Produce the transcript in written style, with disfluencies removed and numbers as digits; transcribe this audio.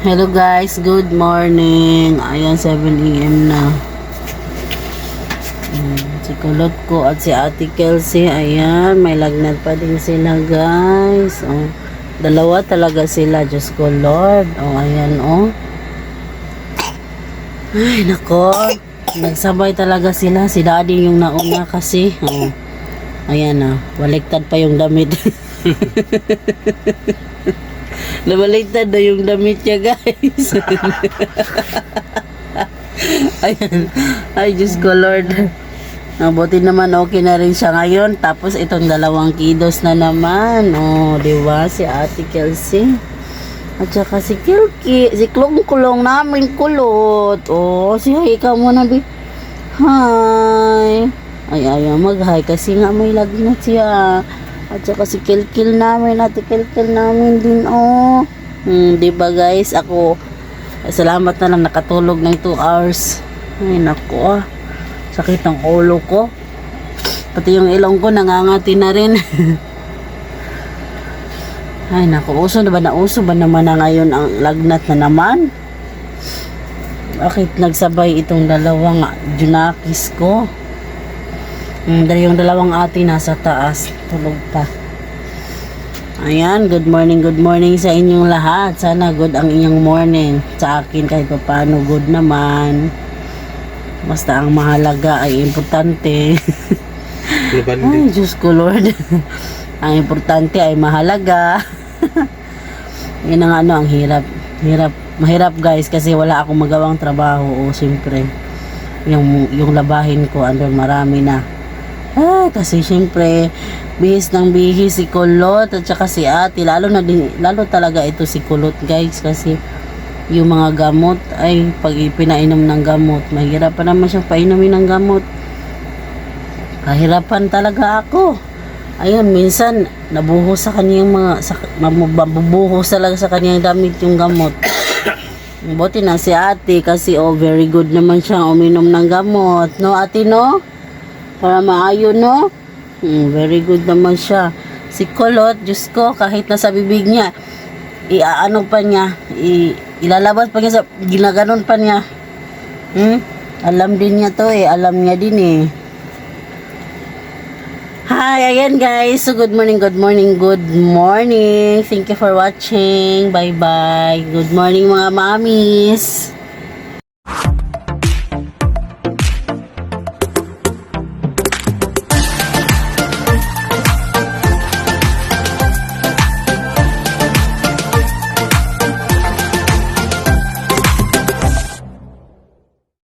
Hello guys, good morning. Ayan, 7 AM na. Si Kulot ko at si Ate Kelsey, ayan, may lagnat pa din sila guys. Oh, dalawa talaga sila, Diyos ko Lord. Oh, ayan oh. Ay, nako. Nagsabay talaga sila. Si Daddy yung nauna kasi. Oh, ayan ah, baliktad pa yung damit. Nabaliktad na yung damit niya guys. Ayan. Ay, Diyos ko Lord. Buti naman okay na rin siya ngayon. Tapos itong dalawang kiddos na naman. Oh, diba? Si Ate Kelsey. At saka si Kilki. Si kulong namin kulot. Oh, si hi ka muna bi. Hi. Ay, ayaw mag-hi kasi nga may lagnat siya. At saka si Kilkil namin, Ate Kilkil namin din, oh. Diba guys, ako, salamat na lang nakatulog ng 2 hours. Ay, naku, ah. Sakit ang ulo ko. Pati yung ilong ko, nangangati na rin. Ay, naku, uso ba naman na ngayon ang lagnat na naman? Bakit nagsabay itong dalawang junakis ko? Dahil yung dalawang ate nasa taas, tulog pa. Ayan, good morning sa inyong lahat. Sana good ang inyong morning. Sa akin kahit pa paano good naman. Basta ang mahalaga ay importante. Ay, Diyos ko Lord. Ang importante ay mahalaga. Yan ang ang hirap. Mahirap guys kasi wala akong magawang trabaho. O siyempre, yung labahin ko andun marami na. Kasi syempre bihis si Kulot at saka si Ate, lalo talaga ito si Kulot guys, kasi yung mga gamot ay pag pinainom ng gamot, mahirap pa naman siyang painumin ng gamot. Kahirapan talaga ako. Ayun, minsan nabuhos sa kanyang mabubuhos talaga sa kanyang damit yung gamot. Buti na si Ate kasi very good naman siyang uminom ng gamot, no Ate, no? Para maayo, no? Very good naman siya. Si Kulot, Diyos ko, kahit nasa bibig niya, ilalabas pa niya, ginaganon pa niya. Alam din niya to alam niya din Hi, again guys. So, good morning. Thank you for watching. Bye-bye. Good morning mga mamis.